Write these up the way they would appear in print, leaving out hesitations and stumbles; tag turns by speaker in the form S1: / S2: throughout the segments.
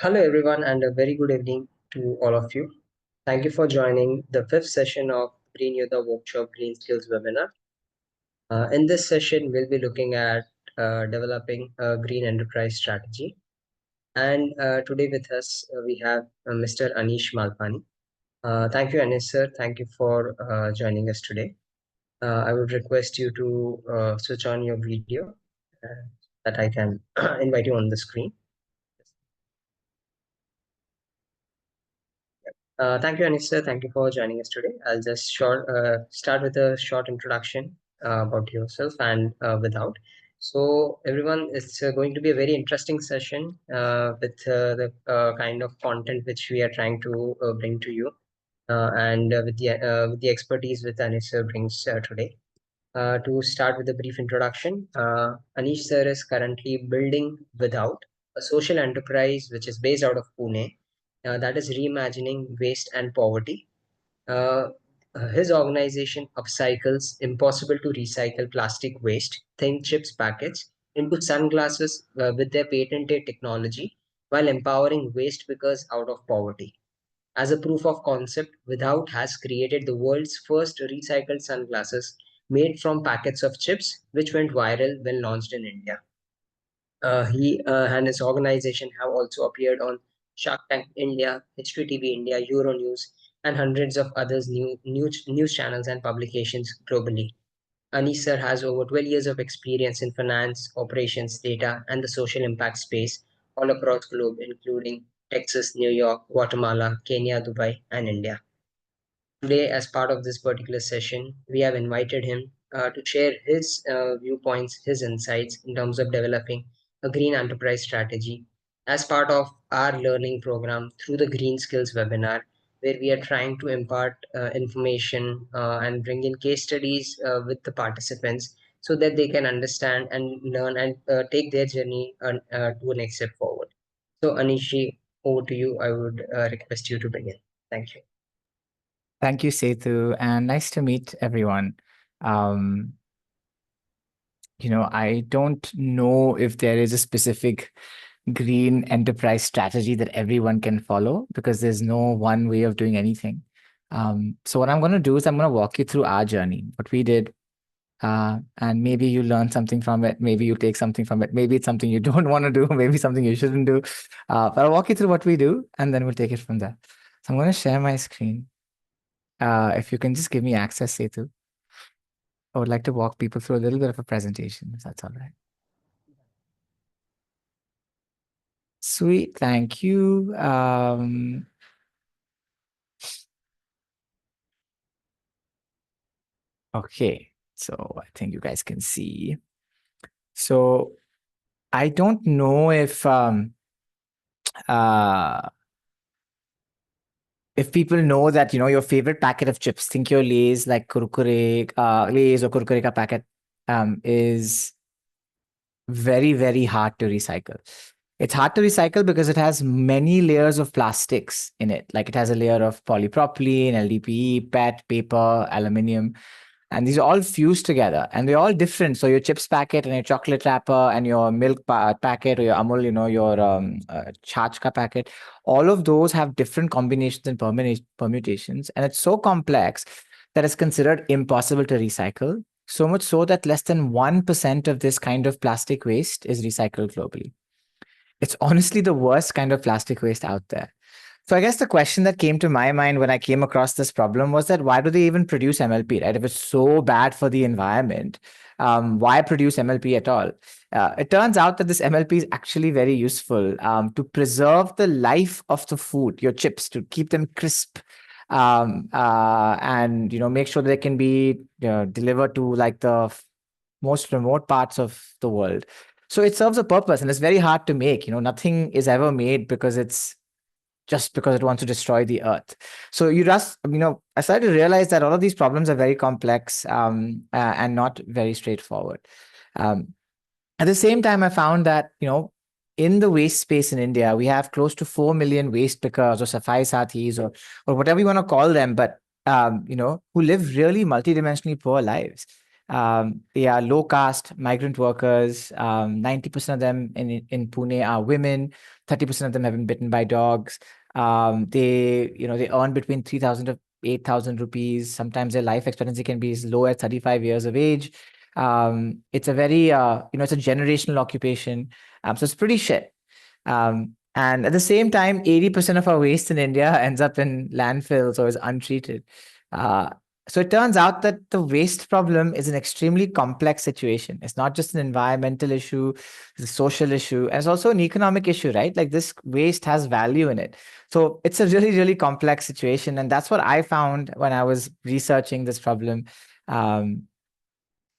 S1: Hello, everyone, and a very good evening to all of you. Thank you for joining the fifth session of Green Yoga Workshop Green Skills webinar. In this session, we'll be looking at developing a green enterprise strategy. And today with us, we have Mr. Anish Malpani. Thank you, Anish, sir. Thank you for joining us today. I would request you to switch on your video uh, that I can invite you on the screen. Thank you, Anissa. Thank you for joining us today. I'll just start with a short introduction about yourself and without. So, everyone, it's going to be a very interesting session with the kind of content which we are trying to bring to you, and with the expertise which Anissa brings today. To start with a brief introduction, Anish sir is currently building Without, a social enterprise which is based out of Pune, that is reimagining waste and poverty. Uh, his organization upcycles impossible to recycle plastic waste, thin chips packets, into sunglasses with their patented technology while empowering waste pickers out of poverty. As a proof of concept, Without has created the world's first recycled sunglasses made from packets of chips, which went viral when launched in India. He and his organization have also appeared on Shark Tank India, HTTV India, Euronews, and hundreds of others news channels and publications globally. Anish sir has over 12 years of experience in finance, operations, data, and the social impact space all across globe, including Texas, New York, Guatemala, Kenya, Dubai, and India. Today, as part of this particular session, we have invited him to share his viewpoints, his insights in terms of developing a green enterprise strategy as part of our learning program through the Green Skills webinar, where we are trying to impart information and bring in case studies with the participants so that they can understand and learn and take their journey to a next step forward. So, Anishi, over to you. I would request you to begin. Thank you.
S2: Thank you, Setu, and nice to meet everyone. Um, I don't know if there is a specific green enterprise strategy that everyone can follow because there's no one way of doing anything. So what I'm going to do is I'm going to walk you through our journey, what we did, and maybe you learn something from it. Maybe you take something from it. Maybe it's something you don't want to do. Maybe something you shouldn't do. But I'll walk you through what we do, and then we'll take it from there. So I'm going to share my screen. If you can just give me access, Setu. I would like to walk people through a little bit of a presentation, if that's all right. Sweet, thank you. Okay, so I think you guys can see. So I don't know if people know that, your favorite packet of chips, think your Lay's, like Kurkure, Lay's or Kurkure ka packet, is very, very hard to recycle. It's hard to recycle because it has many layers of plastics in it. Like it has a layer of polypropylene, LDPE, PET, paper, aluminium, and these are all fused together and they're all different. So your chips packet and your chocolate wrapper and your milk packet or your Amul, your Chach ka packet, all of those have different combinations and permutations. And it's so complex that it's considered impossible to recycle. So much so that less than 1% of this kind of plastic waste is recycled globally. It's honestly the worst kind of plastic waste out there. So I guess the question that came to my mind when I came across this problem was that why do they even produce MLP, right? If it's so bad for the environment, why produce MLP at all? It turns out that this MLP is actually very useful to preserve the life of the food, your chips, to keep them crisp, and make sure that they can be delivered to like the most remote parts of the world. So it serves a purpose and it's very hard to make. Nothing is ever made because it wants to destroy the earth. So I started to realize that all of these problems are very complex and not very straightforward. At the same time, I found that, in the waste space in India, we have close to 4 million waste pickers or safai sathis or whatever you want to call them, but, who live really multidimensionally poor lives. They are low caste migrant workers. 90% of them in Pune are women. 30% of them have been bitten by dogs. They earn between 3,000 to 8,000 rupees. Sometimes their life expectancy can be as low as 35 years of age. It's a very, it's a generational occupation. So it's pretty shit. And at the same time, 80% of our waste in India ends up in landfills or is untreated. Uh, so it turns out that the waste problem is an extremely complex situation. It's not just an environmental issue, it's a social issue, and it's also an economic issue, right? Like this waste has value in it. So it's a really, really complex situation. And that's what I found when I was researching this problem. Um,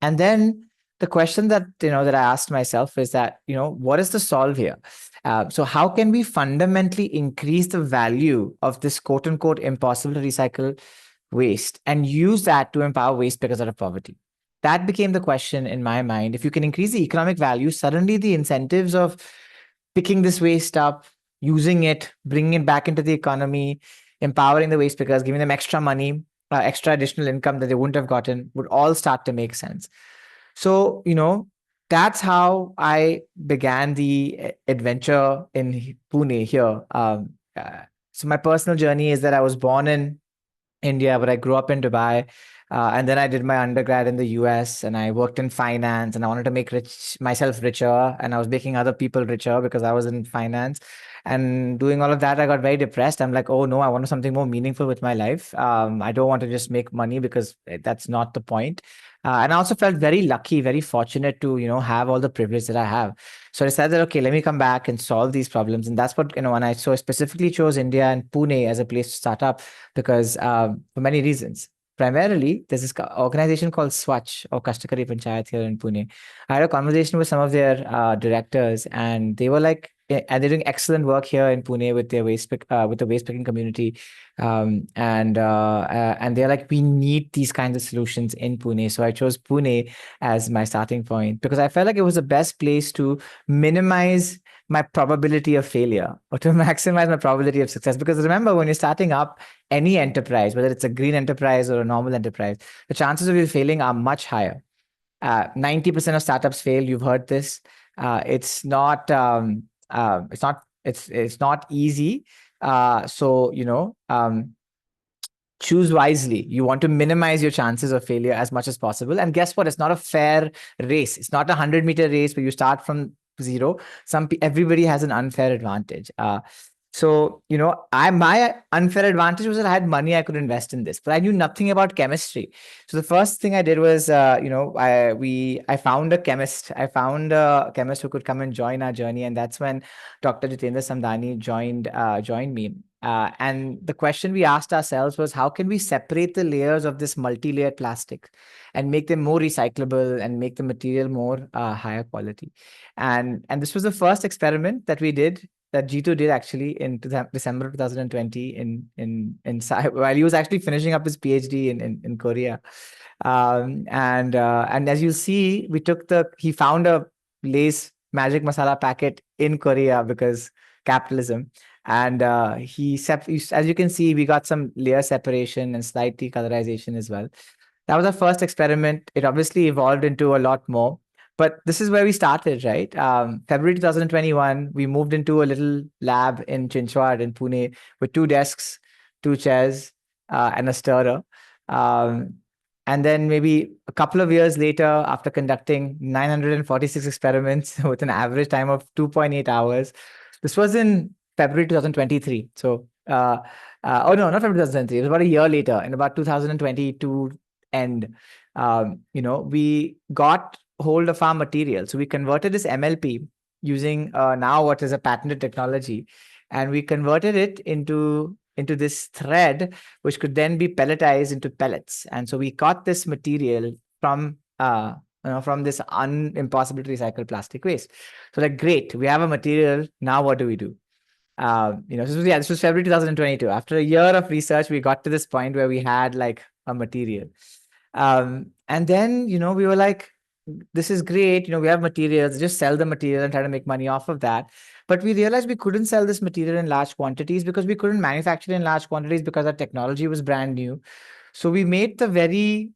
S2: and then the question that that I asked myself is that what is the solve here? So how can we fundamentally increase the value of this quote unquote impossible to recycle waste and use that to empower waste pickers out of poverty? That became the question in my mind. If you can increase the economic value, suddenly the incentives of picking this waste up, using it, bringing it back into the economy, empowering the waste pickers, giving them extra money, extra additional income that they wouldn't have gotten would all start to make sense. So, that's how I began the adventure in Pune here. So my personal journey is that I was born in India, but I grew up in Dubai. And then I did my undergrad in the US and I worked in finance and I wanted to make myself richer and I was making other people richer because I was in finance. And doing all of that, I got very depressed. I'm like, oh no, I want something more meaningful with my life. I don't want to just make money because that's not the point. And I also felt very lucky, very fortunate to, have all the privilege that I have. So I decided, okay, let me come back and solve these problems. And that's what, when I so specifically chose India and Pune as a place to start up because for many reasons. Primarily, there's this organization called Swachh or Kashtakari Panchayat here in Pune. I had a conversation with some of their directors, and they were like, and they're doing excellent work here in Pune with their with the waste picking community, and they're like, we need these kinds of solutions in Pune. So I chose Pune as my starting point because I felt like it was the best place to minimize my probability of failure or to maximize my probability of success. Because remember, when you're starting up any enterprise, whether it's a green enterprise or a normal enterprise, the chances of you failing are much higher. 90% of startups fail. You've heard this. It's not easy. So choose wisely. You want to minimize your chances of failure as much as possible. And guess what? It's not a fair race. It's not a 100-meter race where you start from zero. Everybody has an unfair advantage. So, my unfair advantage was that I had money I could invest in this, but I knew nothing about chemistry. So the first thing I did was, I found a chemist. I found a chemist who could come and join our journey, and that's when Dr. Jitendra Samdani joined me. And the question we asked ourselves was, how can we separate the layers of this multi-layered plastic and make them more recyclable and make the material more higher quality? And this was the first experiment that we did that Jitu did actually in December 2020 while he was actually finishing up his PhD in Korea. And as you see, he found a Lay's magic masala packet in Korea because capitalism. And as you can see, we got some layer separation and slight decolorization as well. That was our first experiment. It obviously evolved into a lot more. But this is where we started, right? February 2021, we moved into a little lab in Chinchwad in Pune with 2 desks, 2 chairs, and a stirrer. Um, and then maybe a couple of years later, after conducting 946 experiments with an average time of 2.8 hours, this was in February 2023. So, oh no, not February 2023. It was about a year later, in about 2022 end. We got hold of our material. So we converted this MLP using now what is a patented technology, and we converted it into this thread, which could then be pelletized into pellets. And so we got this material from this impossible to recycle plastic waste. So like, great, we have a material. Now what do we do? This was February 2022. After a year of research, we got to this point where we had like a material. And then, we were like, this is great. We have materials, just sell the material and try to make money off of that. But we realized we couldn't sell this material in large quantities because we couldn't manufacture it in large quantities because our technology was brand new. So we made the very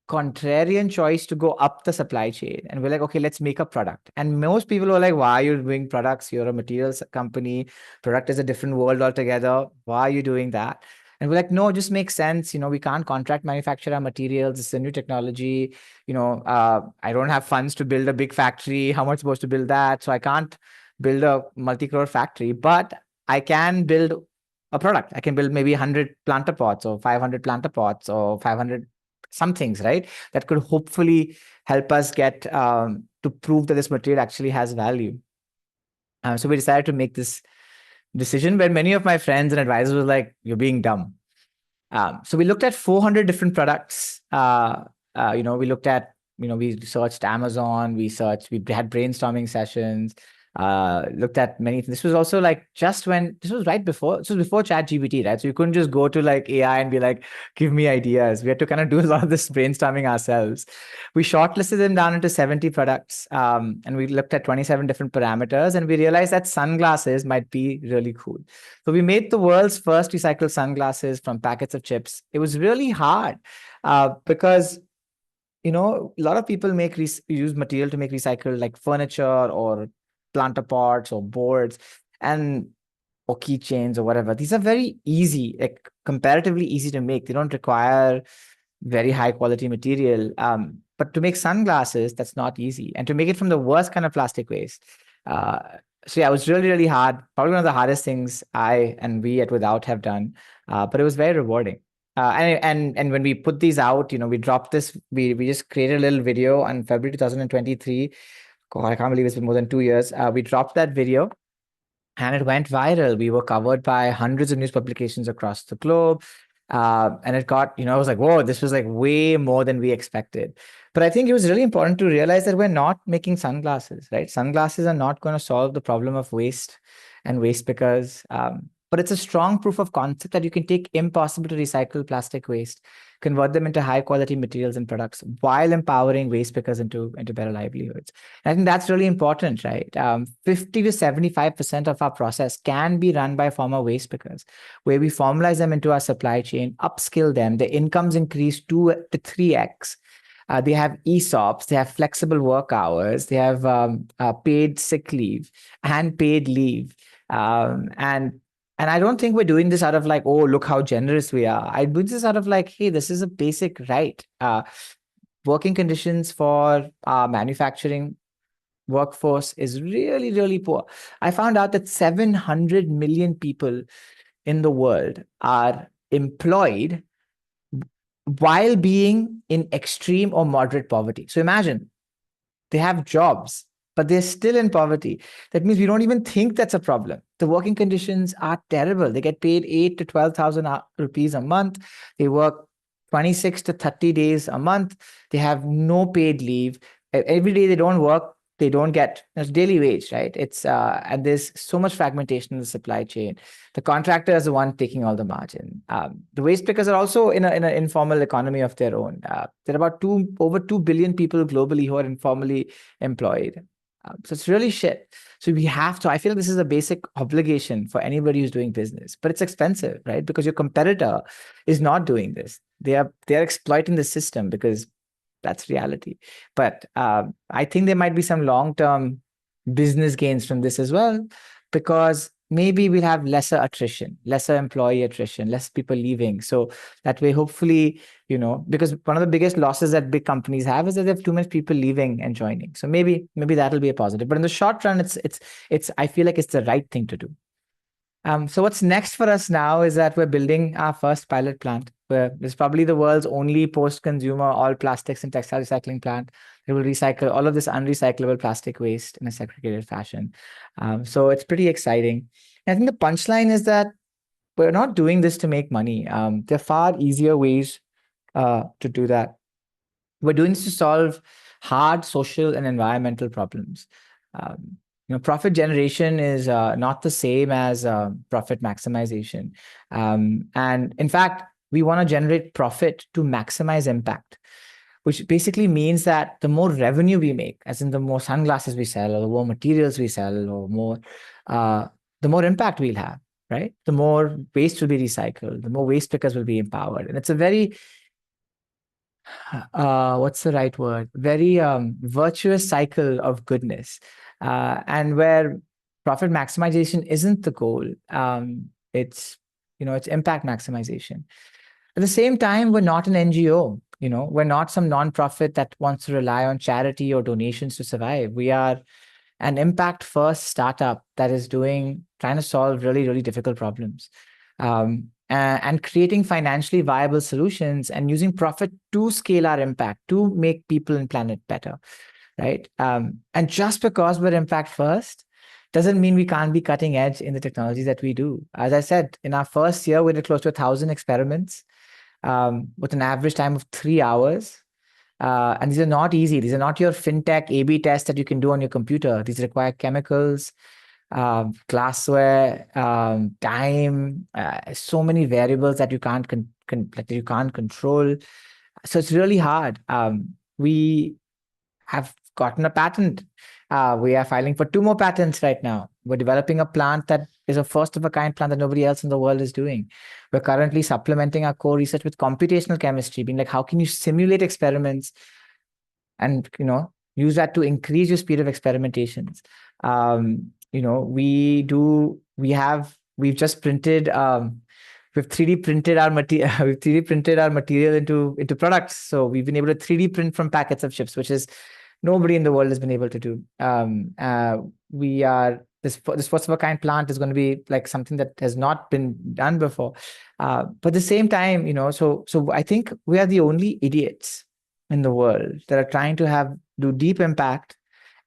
S2: contrarian choice to go up the supply chain. And we're like, okay, let's make a product. And most people were like, why are you doing products? You're a materials company. Product is a different world altogether. Why are you doing that? And we're like, no, it just makes sense. We can't contract manufacture our materials. It's a new technology. I don't have funds to build a big factory. How am I supposed to build that? So I can't build a multi-crore factory, but I can build a product. I can build maybe 100 planter pots or 500 planter pots or 500 some things, right? That could hopefully help us get to prove that this material actually has value. So we decided to make this decision where many of my friends and advisors were like, you're being dumb. So we looked at 400 different products. We looked at, we searched Amazon, we had brainstorming sessions, looked at many. This was also like this was this was before ChatGPT, right? So you couldn't just go to like AI and be like, give me ideas. We had to kind of do a lot of this brainstorming ourselves. We shortlisted them down into 70 products, and we looked at 27 different parameters, and we realized that sunglasses might be really cool. So we made the world's first recycled sunglasses from packets of chips. It was really hard because a lot of people use material to make recycled like furniture or planter pots or boards and or keychains or whatever. These are very easy, like comparatively easy to make. They don't require very high quality material. But to make sunglasses, that's not easy. And to make it from the worst kind of plastic waste. Uh, so yeah, it was really, really hard. Probably one of the hardest things I and we at Without have done. But it was very rewarding. And when we put these out, we dropped this. We just created a little video on February 2023. God, I can't believe it's been more than 2 years. We dropped that video and it went viral. We were covered by hundreds of news publications across the globe. And it got, I was like, whoa, this was like way more than we expected. But I think it was really important to realize that we're not making sunglasses, right? Sunglasses are not going to solve the problem of waste and waste pickers. But it's a strong proof of concept that you can take impossible to recycle plastic waste, convert them into high quality materials and products while empowering waste pickers into better livelihoods. I think that's really important, right? 50 to 75% of our process can be run by former waste pickers, where we formalize them into our supply chain, upskill them, their incomes increase 2 to 3x. They have ESOPs, they have flexible work hours, they have paid sick leave and paid leave. And I don't think we're doing this out of like, oh, look how generous we are. I do this out of like, hey, this is a basic right. Working conditions for manufacturing workforce is really, really poor. I found out that 700 million people in the world are employed while being in extreme or moderate poverty. So imagine they have jobs, but they're still in poverty. That means we don't even think that's a problem. The working conditions are terrible. They get paid 8 to 12,000 rupees a month. They work 26 to 30 days a month. They have no paid leave. Every day they don't work, they don't get it's daily wage, right? It's and there's so much fragmentation in the supply chain. The contractor is the one taking all the margin. The waste pickers are also in an informal economy of their own. There are about over 2 billion people globally who are informally employed. So it's really shit. So we have to. I feel this is a basic obligation for anybody who's doing business, but it's expensive, right? Because your competitor is not doing this. They are exploiting the system because that's reality. But I think there might be some long-term business gains from this as well, because maybe we'll have lesser attrition, lesser employee attrition, less people leaving. So that way, hopefully, because one of the biggest losses that big companies have is that they have too many people leaving and joining. So maybe that'll be a positive. But in the short run, it's I feel like it's the right thing to do. So what's next for us now is that we're building our first pilot plant. Where it's probably the world's only post-consumer all plastics and textile recycling plant. It will recycle all of this unrecyclable plastic waste in a segregated fashion. So it's pretty exciting. And I think the punchline is that we're not doing this to make money. There are far easier ways to do that. We're doing this to solve hard social and environmental problems. Profit generation is not the same as profit maximization. And in fact, we want to generate profit to maximize impact, which basically means that the more revenue we make, as in the more sunglasses we sell, or the more materials we sell, or the more impact we'll have, right? The more waste will be recycled, the more waste pickers will be empowered. And it's a very What's the right word? Very virtuous cycle of goodness, and where profit maximization isn't the goal. It's it's impact maximization. At the same time, we're not an NGO. We're not some nonprofit that wants to rely on charity or donations to survive. We are an impact first startup that is trying to solve really, really difficult problems, and creating financially viable solutions and using profit to scale our impact to make people and planet better, right? And just because we're impact first doesn't mean we can't be cutting edge in the technology that we do. As I said, in our first year, we did close to 1,000 experiments, with an average time of 3 hours. And these are not easy. These are not your fintech A/B tests that you can do on your computer. These require chemicals, glassware, time, so many variables that you can't that you can't control. So it's really hard. We have gotten a patent. We are filing for two more patents right now. We're developing a plant that is a first of a kind plant that nobody else in the world is doing. We're currently supplementing our core research with computational chemistry, being like, how can you simulate experiments and use that to increase your speed of experimentations. We've just printed we've 3D printed our material we've 3D printed our material into products. So we've been able to 3D print from packets of chips, which is nobody in the world has been able to do. We are this first of a kind plant is going to be like something that has not been done before. But at the same time, so I think we are the only idiots in the world that are trying to do deep impact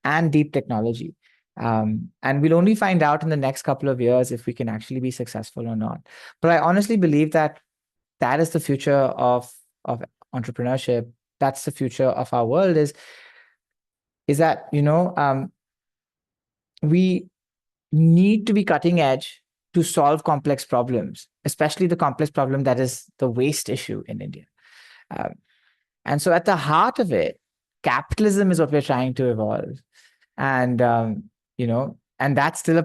S2: and deep technology. And we'll only find out in the next couple of years if we can actually be successful or not. But I honestly believe that that is the future of entrepreneurship. That's the future of our world. Is that we need to be cutting edge to solve complex problems, especially the complex problem that is the waste issue in India. Um, and so at the heart of it, capitalism is what we're trying to evolve. And and that's still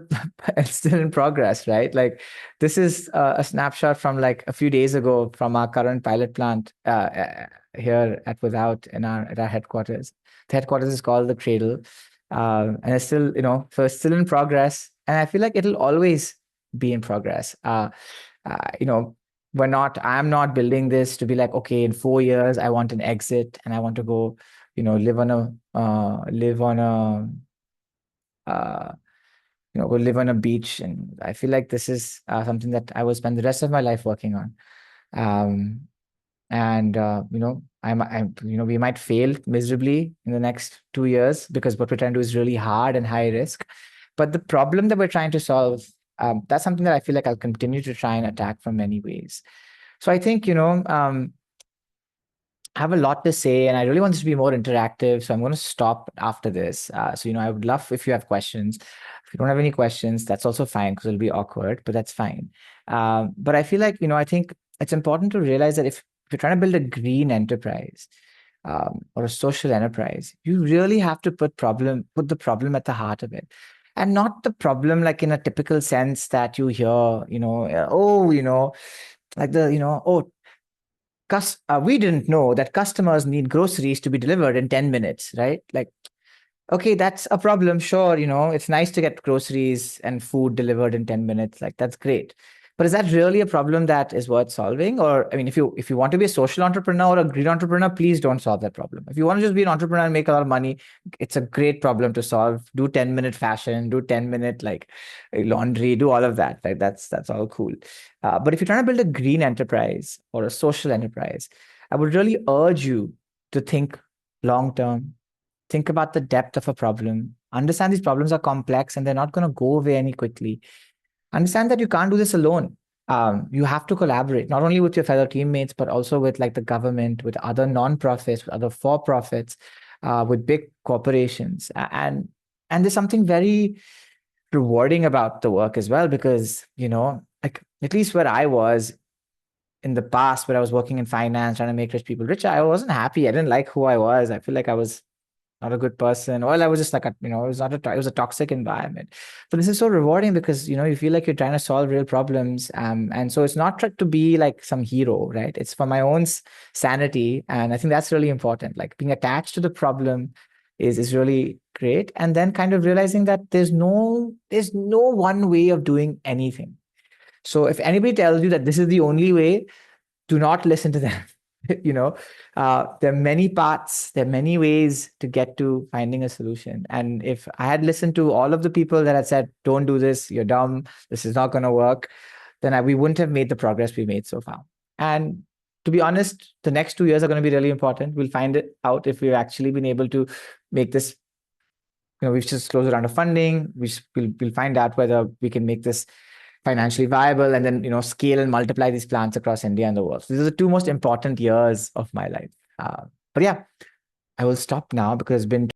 S2: it's still in progress, right? Like this is a snapshot from like a few days ago from our current pilot plant here at Without at our headquarters. The headquarters is called the Cradle, and it's still so it's still in progress, and I feel like it'll always be in progress. You know, I'm not building this to be like, okay, in 4 years I want an exit and I want to go, live on a uh, go live on a beach. And I feel like this is something that I will spend the rest of my life working on. Um, and we might fail miserably in the next 2 years because what we're trying to do is really hard and high risk. But the problem that we're trying to solve, that's something that I feel like I'll continue to try and attack from many ways. So I think I have a lot to say, and I really want this to be more interactive. So I'm going to stop after this. So I would love if you have questions. If you don't have any questions, that's also fine because it'll be awkward, but that's fine. But I feel like I think it's important to realize that if you're trying to build a green enterprise, or a social enterprise, you really have to put the problem at the heart of it, and not the problem like in a typical sense that you hear. Like oh, we didn't know that customers need groceries to be delivered in 10 minutes, right? Like, okay, that's a problem. Sure, it's nice to get groceries and food delivered in 10 minutes. Like, that's great. But is that really a problem that is worth solving? Or, I mean, if you want to be a social entrepreneur or a green entrepreneur, please don't solve that problem. If you want to just be an entrepreneur and make a lot of money, it's a great problem to solve. Do 10-minute fashion, do 10-minute like laundry, do all of that. Right? That's all cool. But if you're trying to build a green enterprise or a social enterprise, I would really urge you to think long term. Think about the depth of a problem. Understand these problems are complex and they're not going to go away any quickly. Understand that you can't do this alone. You have to collaborate not only with your fellow teammates, but also with like the government, with other non-profits, with other for-profits, with big corporations. And there's something very rewarding about the work as well, because, like at least where I was in the past, where I was working in finance, trying to make rich people richer, I wasn't happy. I didn't like who I was. I feel like I was not a good person. Well, I was just like, it was not it was a toxic environment. But this is so rewarding because, you feel like you're trying to solve real problems. And so it's not to be like some hero, right? It's for my own sanity. And I think that's really important. Like being attached to the problem is really great. And then kind of realizing that there's no one way of doing anything. So if anybody tells you that this is the only way, do not listen to them. you know there are many paths, there are many ways to get to finding a solution. And if I had listened to all of the people that had said, don't do this, you're dumb, this is not going to work, then we wouldn't have made the progress we made so far. And to be honest, the next 2 years are going to be really important. We'll find it out if we've actually been able to make this. We've just closed a round of funding. We'll find out whether we can make this financially viable, and then scale and multiply these plants across India and the world. So these are the two most important years of my life. But yeah, I will stop now because it's been